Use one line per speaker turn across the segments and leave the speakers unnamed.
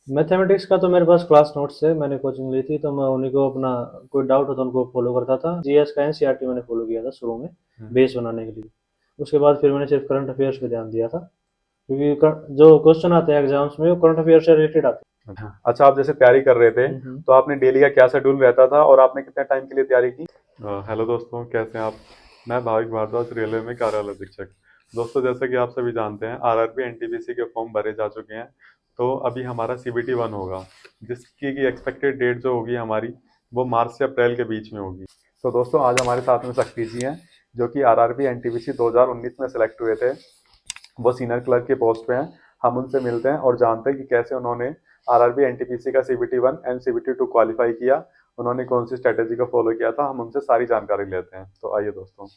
Mathematics का तो मेरे पास क्लास नोट्स है, मैंने कोचिंग ली थी तो मैं उन्हीं को अपना कोई डाउट हो तो उनको फॉलो करता था। जीएस का एनसीईआरटी मैंने फॉलो किया था शुरू में,
हम्म।
बेस बनाने के लिए। उसके बाद फिर मैंने सिर्फ करंट अफेयर्स पे ध्यान दिया था, क्योंकि जो क्वेश्चन आते हैं एग्जाम्स में वो करंट अफेयर से रिलेटेड आते
अच्छा, आप जैसे तैयारी कर रहे थे
हैं।
तो आपने डेली का क्या शेड्यूल रहता था और आपने कितने टाइम के लिए तैयारी की? हेलो दोस्तों, कैसे हैं आप? मैं भाविक भारद्वाज, रेलवे में कार्यालय शिक्षक। दोस्तों, जैसे कि आप सभी जानते हैं, आरआरबी एनटीपीसी के फॉर्म भरे जा चुके हैं। तो अभी हमारा सीबीटी 1 होगा, जिसकी की एक्सपेक्टेड डेट जो होगी हमारी, वो मार्च से अप्रैल के बीच में होगी। तो दोस्तों, आज हमारे साथ में शक्ति जी हैं, जो कि आरआरबी एनटीपीसी 2019 में सिलेक्ट हुए थे। वो सीनियर क्लर्क के पोस्ट पे हैं। हम उनसे मिलते हैं और जानते हैं कि कैसे उन्होंने आरआरबी एनटीपीसी का सीबीटी 1 एंड सीबीटी 2 क्वालिफाई किया, उन्होंने कौन सी स्ट्रेटेजी को फॉलो किया था। हम उनसे सारी जानकारी लेते हैं। तो आइए दोस्तों।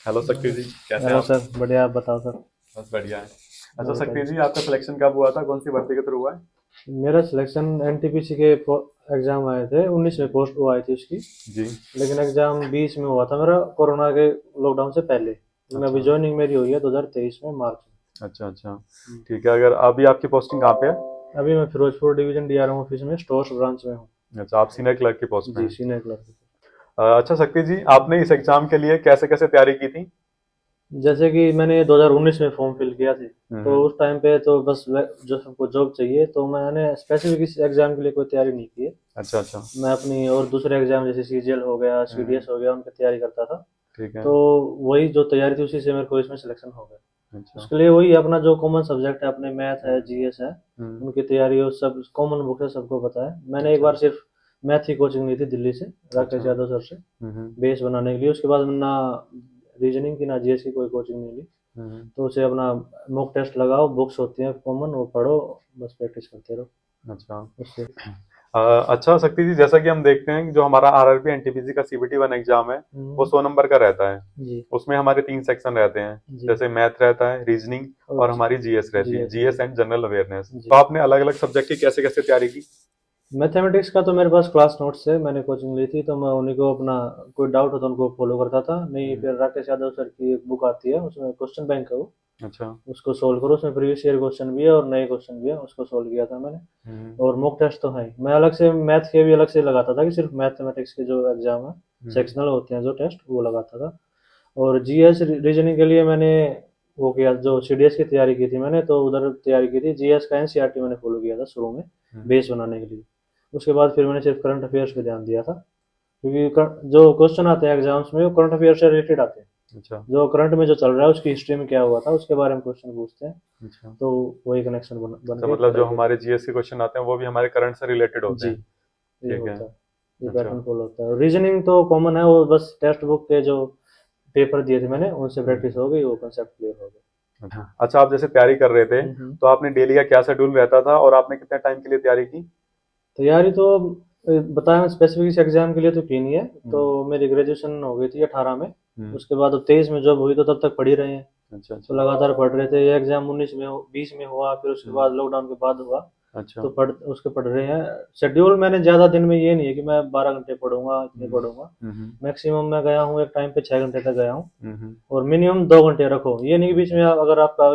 हेलो शक्ति जी, कैसे हैं
हेलो
आप?
सर, बढ़िया। आप बताओ सर।
बस बढ़िया है। अच्छा
और
शक्ति
बताइए।
जी, आपका सिलेक्शन कब हुआ था, कौन सी भर्ती के थ्रू हुआ है?
मेरा सिलेक्शन एनटीपीसी के एग्जाम आए थे 19 में, पोस्ट वो आई थी उसकी।
जी।
लेकिन एग्जाम 20 में हुआ था मेरा, कोरोना के लॉकडाउन से पहले। मैं अभी
अच्छा
ज्वाइनिंग मेरी हुई है 2023 में, मार्च
अच्छा। अच्छा,
में।
ठीक है। अगर अभी आपकी पोस्टिंग कहाँ पे है?
अभी मैं फिरोजपुर डिवीजन डीआरएम ऑफिस में स्टोर्स ब्रांच में हूँ।
अच्छा, आप सीनियर क्लर्क की पोस्ट पे
जी,
हैं।
Senior clerk.
अच्छा शक्ति जी, आपने इस एग्जाम के लिए कैसे कैसे तैयारी की थी?
जैसे कि मैंने 2019 में फॉर्म फिल किया थे, तो
हम्म।
उस टाइम पे तो बस जो सबको जॉब चाहिए, तो मैंने स्पेसिफिक इस एग्जाम के लिए कोई तैयारी नहीं की है।
अच्छा अच्छा।
मैं अपनी और दूसरे एग्जाम जैसे सीजीएल हो गया, सीडीएस हो गया, उनकी तैयारी करता था।
ठीक है।
तो वही जो तैयारी थी उसी से मेरे को इसमें सिलेक्शन हो गया।
अच्छा।
उसके लिए वही अपना जो कॉमन सब्जेक्ट है, अपने मैथ है,
हम्म।
जीएस है,
हम्म।
उनकी तैयारी और सब कॉमन बुक है, सबको पता है। मैंने एक
अच्छा
बार सिर्फ मैथ की कोचिंग ली थी दिल्ली से,
अच्छा।
राकेश यादव सर से,
हम्म।
बेस बनाने के लिए। उसके बाद ना रीजनिंग की ना जीएस की कोई कोचिंग नहीं ली।
हम्म।
तो उसे अपना मॉक टेस्ट लगाओ, बुक्स होती हैं कॉमन, वो पढ़ो, बस प्रैक्टिस करते रहो
अच्छा।
उससे।
अच्छा शक्ति जी, जैसा कि हम देखते हैं कि जो हमारा आरआरबी एनटीपीसी का सीबीटी 1 एग्जाम है, वो
हम्म,
100 नंबर का रहता है।
जी
उसमें हमारे 3 सेक्शन रहते हैं।
जी।
जैसे मैथ रहता है, रीजनिंग
और
और हमारी जीएस रहती है,
जीएस जी
जीएस एंड जनरल अवेयरनेस।
जी।
तो आपने अलग अलग सब्जेक्ट की कैसे कैसे तैयारी की?
मैथमेटिक्स का तो मेरे पास क्लास नोट्स है, मैंने कोचिंग ली थी तो मैं उन्हीं को अपना कोई डाउट हो तो उनको फॉलो करता था। नहीं,
हम्म।
फिर राकेश यादव सर की एक बुक आती है, उसमें क्वेश्चन बैंक है वो,
अच्छा।
उसको सोल्व करो। उसमें प्रीवियस ईयर क्वेश्चन भी है और नए क्वेश्चन भी है, उसको सोल्व किया था मैंने।
हम्म।
और मॉक टेस्ट तो है ही। मैं अलग से मैथ के भी अलग से लगाता था, कि सिर्फ मैथमेटिक्स के जो एग्जाम है,
हम्म।
सेक्शनल होते हैं जो टेस्ट, वो लगाता था। और जीएस रीजनिंग के लिए मैंने वो किया, जो सीडीएस की तैयारी की थी मैंने, तो उधर तैयारी की थी। जीएस का एनसीईआरटी मैंने फॉलो किया था शुरू में,
हम्म।
बेस बनाने के लिए। उसके बाद फिर मैंने सिर्फ करंट अफेयर्स पे ध्यान दिया था, क्योंकि जो क्वेश्चन आते हैं एग्जाम्स में वो करंट अफेयर से रिलेटेड आते हैं।
अच्छा
जो करंट में जो चल रहा है उसकी हिस्ट्री में क्या हुआ था उसके बारे में क्वेश्चन पूछते हैं।
अच्छा।
तो वही कनेक्शन बन
अच्छा,
के
मतलब जो
पढ़ाई
हमारे
करी।
जीएस के क्वेश्चन आते हैं वो भी हमारे करंट से रिलेटेड होते
जी,
हैं।
ये
ठीक है।
होता है, ये
अच्छा
पैटर्न फॉलो होता है। रीजनिंग तो कॉमन है, वो बस टेक्स्ट बुक के जो पेपर दिए थे मैंने, उनसे प्रैक्टिस हो गई, वो कंसेप्ट क्लियर हो गया।
अच्छा। अच्छा, आप जैसे तैयारी कर रहे थे
हम्म।
तो आपने डेली का क्या शेड्यूल रहता था और आपने कितने टाइम के लिए तैयारी की?
तैयारी तो बताया मैं, स्पेसिफिक इस एग्जाम के लिए तो की नहीं है। तो
हम्म।
मेरी ग्रेजुएशन हो गई थी 18 में।
हम्म।
उसके बाद 23 में जॉब हुई, तो तब तक पढ़ ही रहे हैं।
अच्छा
तो
अच्छा।
लगातार पढ़ रहे थे। ये एग्जाम 19 में 20 में हुआ, फिर उसके
हम्म।
बाद लॉकडाउन के बाद हुआ।
अच्छा।
तो पढ़ रहे हैं। शेड्यूल मैंने ज़्यादा दिन में ये नहीं है कि मैं 12 घंटे पढ़ूंगा, इतने
हम्म।
पढ़ूंगा।
हम्म।
मैक्सिमम मैं गया हूँ एक टाइम पे 6 घंटे तक गया हूँ।
हम्म।
और मिनिमम 2 घंटे रखो, ये नहीं कि बीच में अगर आपका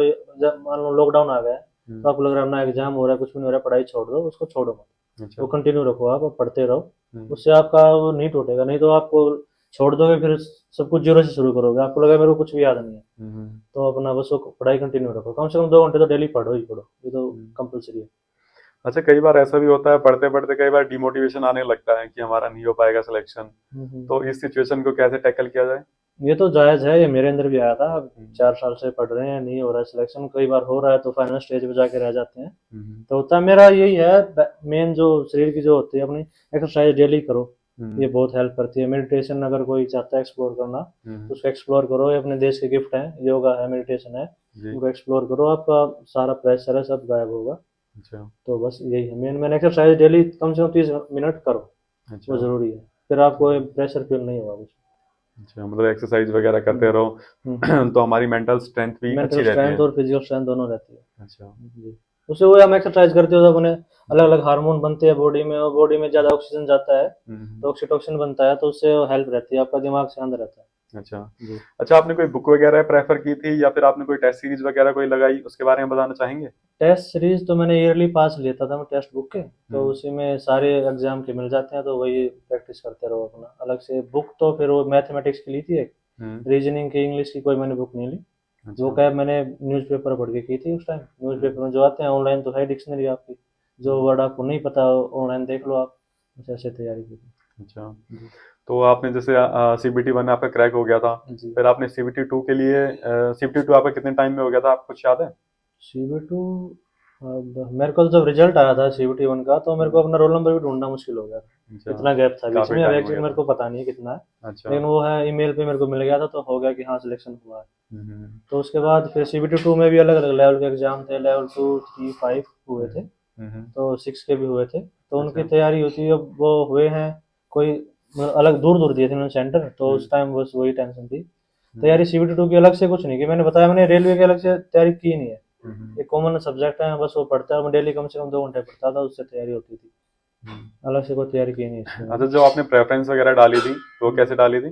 मान लो लॉकडाउन आ गया है, तो
हम्म।
आपको लग रहा है अपना एग्जाम हो रहा है, कुछ भी नहीं हो रहा है, पढ़ाई छोड़ दो, उसको छोड़ो मत।
अच्छा।
वो कंटिन्यू रखो, आप पढ़ते रहो।
हम्म।
उससे आपका वो नहीं टूटेगा। नहीं तो आपको छोड़ दोगे, फिर सब कुछ जीरो से शुरू करोगे, आपको लगेगा मेरे को कुछ भी याद नहीं है।
हम्म।
तो अपना बस वो पढ़ाई कंटिन्यू रखो, कम से कम 2 घंटे तो डेली पढ़ो ही पढ़ो, ये तो
हम्म।
कंपलसरी है।
अच्छा, कई बार ऐसा भी होता है, पढ़ते पढ़ते कई बार डिमोटिवेशन आने लगता है कि हमारा नहीं हो पाएगा सिलेक्शन।
हम्म।
तो इस सिचुएशन को कैसे टैकल किया जाए?
ये तो जायज़ है, ये मेरे अंदर भी आया था। अब
हम्म।
4 साल से पढ़ रहे हैं, नहीं हो रहा है सिलेक्शन, कई बार हो रहा है तो फाइनल स्टेज पे जाके रह जाते हैं।
हम्म।
तो होता है मेरा यही है, मेन जो शरीर की जो होती है अपनी एक्सरसाइज डेली करो। ये
हम्म।
बहुत हेल्प करती है। मेडिटेशन अगर कोई चाहता है एक्सप्लोर करना, तो
हम्म।
उसको एक्सप्लोर करो। ये अपने देश के गिफ्ट हैं, योगा है, मेडिटेशन है,
जी।
उनको एक्सप्लोर करो, आपका सारा प्रेशर है सब गायब होगा।
अच्छा
तो बस यही है मेन मेन, एक्सरसाइज डेली कम से कम 30 मिनट करो, वो
अच्छा।
ज़रूरी है। फिर आपको प्रेशर फील नहीं होगा कुछ।
अच्छा, मतलब एक्सरसाइज वगैरह करते
हम्म
रहो
हम्म।
तो हमारी मेंटल स्ट्रेंथ भी
मेंटल
अच्छी रहती
स्ट्रेंथ
है।
और फिजिकल स्ट्रेंथ दोनों रहती है।
अच्छा।
जी। उससे वो हम एक्सरसाइज करते हो तो अपने अलग अलग हार्मोन बनते हैं बॉडी में, और बॉडी में ज़्यादा ऑक्सीजन जाता है,
हम्म।
तो ऑक्सीटोसिन बनता है, तो उससे हेल्प रहती है, आपका दिमाग शांत रहता है।
अच्छा।
जी।
अच्छा, आपने कोई बुक वगैरह प्रेफर की थी या फिर आपने कोई टेस्ट सीरीज वगैरह कोई लगाई, उसके बारे में बताना चाहेंगे?
टेस्ट सीरीज तो मैंने ईयरली पास लेता था मैं टेक्स्ट बुक के, तो
हम्म।
उसी में सारे एग्जाम के मिल जाते हैं, तो वही प्रैक्टिस करते रहो अपना। अलग से बुक तो फिर वो मैथमेटिक्स की ली थी एक,
हम्म।
रीजनिंग की, इंग्लिश की कोई मैंने बुक नहीं ली। वो
अच्छा।
क्या है, मैंने न्यूज़पेपर पढ़ के की थी उस टाइम।
हम्म।
न्यूज़पेपर में जो आते हैं, ऑनलाइन तो है डिक्शनरी आपकी, जो
हम्म।
वर्ड आपको नहीं पता ऑनलाइन देख लो आप। बस ऐसे तैयारी की थी।
अच्छा,
जी।
तो आपने जैसे सीबीटी वन आपका क्रैक हो गया था,
जी।
फिर आपने सीबीटी टू के लिए, सीबीटी टू आपका कितने टाइम में हो गया था, आपको कुछ याद है?
सीबी टू, अब मेरे को तो जब रिजल्ट आया था सीबीटी वन का, तो मेरे को
हम्म।
अपना रोल नंबर भी ढूंढना मुश्किल हो गया था।
अच्छा,
इतना गैप था बीच
काफी
में, अब
टाइम हो
एग्जैक्ट
गया
मेरे
था।
को पता नहीं है कितना है।
अच्छा।
लेकिन वो है, ईमेल पे मेरे को मिल गया था, तो हो गया कि हाँ सिलेक्शन हुआ है।
हम्म।
तो उसके बाद फिर सीबीटी टू में भी अलग अलग लेवल के एग्जाम थे, लेवल 2, 3, 5 हुए थे,
हम्म।
तो 6 के भी हुए थे। तो उनकी
अच्छा।
तैयारी होती है, अब वो हुए हैं कोई, मतलब अलग दूर दूर दिए थे उन्होंने सेंटर, तो
हम्म।
उस टाइम बस वही टेंशन थी।
हम्म।
तैयारी सीबीटी टू की अलग से कुछ नहीं की, मैंने बताया, मैंने रेलवे की अलग से तैयारी की नहीं है।
हम्म।
एक कॉमन सब्जेक्ट है, बस वो पढ़ता है, मैं डेली कम से कम 2 घंटे पढ़ता था, उससे तैयारी होती थी।
हम्म।
अलग से कोई तैयारी की नहीं इसकी
अच्छा,
मैंने।
जो आपने प्रेफरेंस वगैरह डाली थी, तो वो कैसे डाली थी?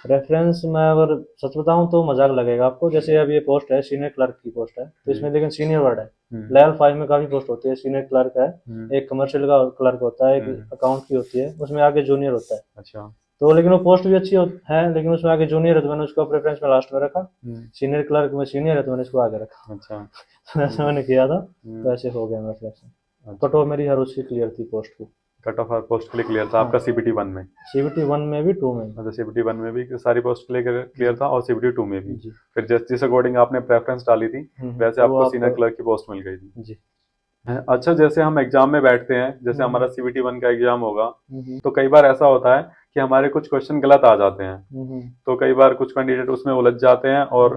रेफरेंस मैं अगर सच बताऊं तो मजाक लगेगा आपको, जैसे अब ये पोस्ट है सीनियर क्लर्क की पोस्ट है, तो
जी।
इसमें लेकिन सीनियर वर्ड है।
हम्म।
लेवल 5 में काफी पोस्ट होती है, सीनियर क्लर्क है,
हम्म।
एक कमर्शियल का क्लर्क होता है, एक
हम्म।
अकाउंट की होती है, उसमें आगे जूनियर होता है।
अच्छा।
तो लेकिन वो पोस्ट भी अच्छी है, लेकिन उसमें आगे जूनियर है, तो मैंने उसको प्रेफरेंस में लास्ट में रखा।
हम्म।
सीनियर क्लर्क में सीनियर है, तो मैंने इसको आगे रखा।
अच्छा।
तो ऐसा मैंने किया था, तो
हम्म।
ऐसे हो गया मेरा सिलेक्शन। कट
अच्छा,
ऑफ मेरी हर उसकी क्लियर थी पोस्ट की।
कट ऑफ पोस्ट के लिए क्लियर था
हाँ,
आपका सीबीटी वन में?
सीबीटी वन में भी, टू में भी।
मतलब सीबीटी वन में भी सारी पोस्ट के लिए क्लियर
जी।
था और सीबीटी टू में भी?
जी।
फिर जिस अकॉर्डिंग आपने प्रेफरेंस डाली थी, वैसे
तो वो
आपको
आप,
सीनियर क्लर्क की पोस्ट मिल गई थी।
जी।
अच्छा, जैसे हम एग्जाम में बैठते हैं, जैसे
हम्म।
हमारा सीबीटी वन का एग्जाम होगा,
हम्म।
तो कई बार ऐसा होता है कि हमारे कुछ क्वेश्चन गलत आ जाते हैं।
हम्म।
तो कई बार कुछ कैंडिडेट उसमें उलझ जाते हैं और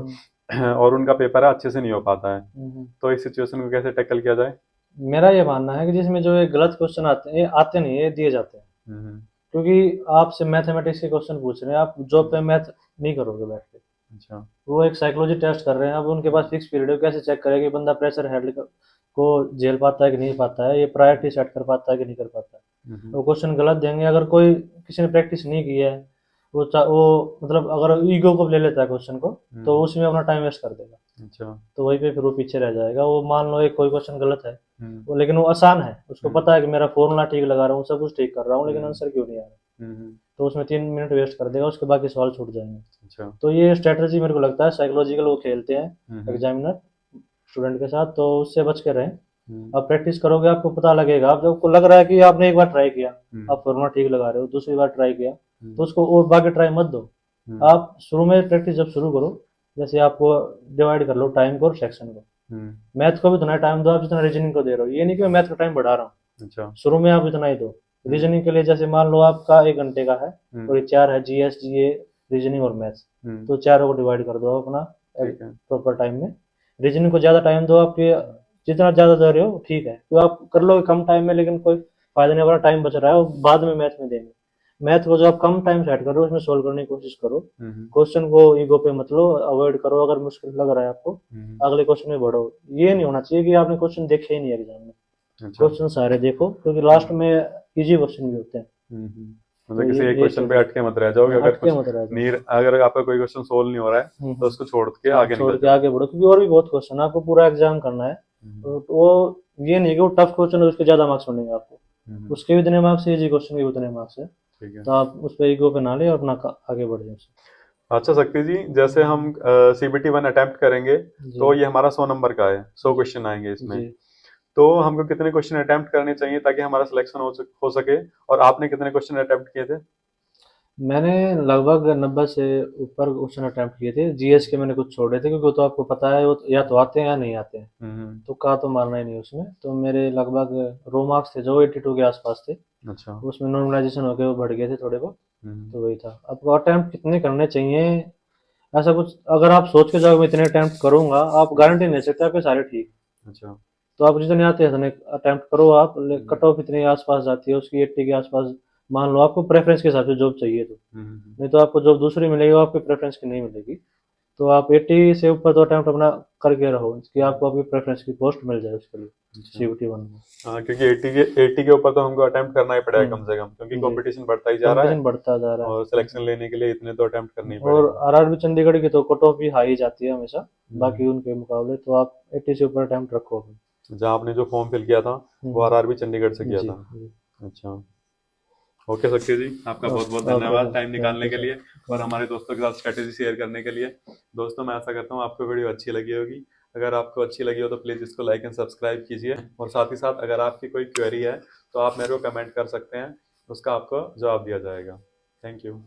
हम्म।
और उनका पेपर है अच्छे से नहीं हो पाता है।
हम्म।
तो इस सिचुएशन को कैसे टैकल किया जाए?
मेरा ये मानना है कि जिसमें जो ये गलत क्वेश्चन आते हैं, ये आते नहीं, ये दिए जाते हैं।
हम्म।
क्योंकि आपसे मैथमेटिक्स के क्वेश्चन पूछ रहे हैं, आप जॉब पे मैथ नहीं करोगे बैठ के।
अच्छा।
वो एक साइकोलॉजी टेस्ट कर रहे हैं, अब उनके पास फिक्स पीरियड है, कैसे चेक करें कि बंदा प्रेशर हेड को झेल पाता है कि नहीं पाता है, ये प्रायोरिटी सेट कर पाता है कि नहीं कर पाता है।
हम्म।
वो क्वेश्चन गलत देंगे, अगर कोई किसी ने प्रैक्टिस नहीं की है, वो मतलब अगर ईगो को ले लेता है क्वेश्चन को, तो
हम्म।
उसमें अपना टाइम वेस्ट कर देगा।
अच्छा।
तो वहीं पे फिर वो पीछे रह जाएगा। वो मान लो एक कोई क्वेश्चन गलत है,
हम्म।
वो लेकिन वो आसान है, उसको
हम्म।
पता है कि मेरा फॉर्मूला ठीक लगा रहा हूँ, सब कुछ ठीक कर रहा हूँ, लेकिन
हम्म।
आंसर क्यों नहीं आ रहा,
हम्म।
तो उसमें 3 मिनट वेस्ट कर देगा, उसके बाकी सवाल छूट जाएंगे।
अच्छा।
तो ये स्ट्रेटजी मेरे को लगता है साइकोलॉजिकल वो खेलते हैं
हम्म।
एग्जामिनर स्टूडेंट के साथ, तो उससे बच के रहें।
हम्म।
आप प्रैक्टिस करोगे, आपको पता लगेगा। आप जब आपको लग रहा है कि आपने एक बार ट्राई किया,
हम्म।
आप फॉर्मूला ठीक लगा रहे हो, दूसरी बार ट्राई किया, तो
हम्म।
उसको और बाकी ट्राई मत दो।
हम्म।
आप शुरू में प्रैक्टिस जब शुरू करो, जैसे आपको डिवाइड कर लो टाइम को और सेक्शन को।
हम्म।
मैथ को भी उतना टाइम दो आप जितना रीजनिंग को दे रहे हो, ये नहीं कि मैं मैथ का टाइम बढ़ा रहा हूँ।
अच्छा।
शुरू में आप इतना ही दो।
हम्म।
रीजनिंग के लिए जैसे मान लो आपका 1 घंटे का है,
हम्म।
और ये 4 है, जीएस, जीए, रीजनिंग और मैथ्स,
हम्म।
तो चारों को डिवाइड कर दो अपना
ठीक है।
प्रॉपर टाइम में। रीजनिंग को ज़्यादा टाइम दो, आपके जितना ज़्यादा दे रहे हो ठीक है, तो आप कर लोगे कम टाइम में, लेकिन कोई फायदा नहीं, अपना टाइम बच रहा है, और बाद में मैथ में देंगे। मैथ को जो आप कम टाइम सेट कर रहे हो, उसमें सोल्व करने की कोशिश करो।
हम्म।
क्वेश्चन को ईगो पे मत लो, अवॉइड करो। अगर मुश्किल लग रहा है आपको,
हम्म।
अगले क्वेश्चन में बढ़ो। ये नहीं होना चाहिए कि आपने क्वेश्चन देखे ही नहीं एग्जाम में।
अच्छा।
क्वेश्चन सारे देखो, क्योंकि लास्ट में इजी क्वेश्चन भी होते हैं।
हम्म।
तो
मतलब किसी एक
ये
क्वेश्चन पे
चीज़ है।
अटके मत रह जाओगे,
हाँ,
अगर
अटके
कुछ
मत रह जाओ।
नहीं, अगर आपका कोई क्वेश्चन सोल्व नहीं हो रहा है, तो उसको छोड़ के
हाँ,
आगे
छोड़
निकल
के
जाओ।
आगे बढ़ो, क्योंकि और भी बहुत क्वेश्चन है, आपको पूरा एग्जाम करना है।
हम्म।
तो वो ये नहीं कि वो टफ क्वेश्चन है उसके ज़्यादा मार्क्स मिलेंगे आपको,
हम्म।
उसके भी उतने मार्क्स है, इजी क्वेश्चन के भी उतने मार्क्स है।
ठीक है।
तो आप उस पर ईगो पे ना ले और अपना आगे बढ़ जाए।
अच्छा शक्ति जी, जैसे हम सीबीटी वन अटेम्प्ट करेंगे,
जी।
तो ये हमारा 100 नंबर का है, 100 क्वेश्चन आएंगे
जी।
इसमें। तो हमको कितने क्वेश्चन अटेम्प्ट करने चाहिए ताकि हमारा सिलेक्शन हो सके? और आपने कितने क्वेश्चन अटेम्प्ट किए थे?
मैंने लगभग 90 से ऊपर क्वेश्चन अटेम्प्ट किए थे। जीएस के मैंने कुछ छोड़े थे, क्योंकि वो तो आपको पता है, वो या तो आते हैं या नहीं आते हैं,
हम्म।
तुक्का तो मारना ही नहीं उसमें। तो मेरे लगभग रो मार्क्स थे जो 82 के आसपास थे,
अच्छा।
उसमें नॉर्मलाइजेशन होकर वो बढ़ गए थे थोड़े बहुत।
हम्म।
तो वही था। अब अटेम्प्ट कितने करने चाहिए, ऐसा कुछ अगर आप सोच के जाओ मैं इतने अटेम्प्ट करूंगा, आप गारंटी नहीं दे सकते आपके सारे ठीक।
अच्छा।
तो आप जितने आते हैं उतने अटेम्प्ट करो आप।
हम्म।
कट ऑफ इतने आसपास जाती है उसकी, 80 के आसपास। मान लो आपको प्रेफरेंस के हिसाब से जॉब चाहिए, तो
हम्म।
नहीं तो आपको जॉब दूसरी मिलेगी, वो आपके प्रेफरेंस की नहीं मिलेगी। तो आप 80 से ऊपर तो अटेम्प्ट अपना करके रहो कि आपको आपकी प्रेफरेंस की पोस्ट मिल जाए उसके लिए
अच्छा।
CBT 1 में।
हाँ, क्योंकि 80 के ऊपर तो हमको अटेम्प्ट करना ही पड़ेगा कम से कम, क्योंकि
जी,
कंपटीशन बढ़ता ही जा रहा है
कंपटीशन बढ़ता जा रहा
और
है।
सिलेक्शन लेने के लिए इतने तो अटेम्प्ट करने ही
और
पड़ेंगे।
RRB चंडीगढ़ की तो कट ऑफ भी हाई जाती है हमेशा बाकी
हम्म।
उनके मुकाबले, तो आप 80 से ऊपर अटेम्प्ट रखो अपने।
जहाँ आपने जो फॉर्म फिल किया था वो
हम्म,
आरआरबी चंडीगढ़ से किया
जी
था।
जी।
अच्छा। ओके शक्ति जी, आपका बहुत बहुत
ओके
धन्यवाद
सर,
टाइम
थैंक
निकालने
यू
के
सर,
लिए और
थैंक
हमारे दोस्तों के साथ स्ट्रेटेजी शेयर करने के लिए। दोस्तों मैं आशा करता हूँ आपको वीडियो अच्छी लगी होगी। अगर आपको अच्छी लगी हो तो प्लीज़ इसको लाइक एंड सब्सक्राइब कीजिए, और साथ ही साथ अगर आपकी कोई क्वेरी है तो आप मेरे को कमेंट कर सकते हैं, उसका आपको जवाब दिया जाएगा। Thank you.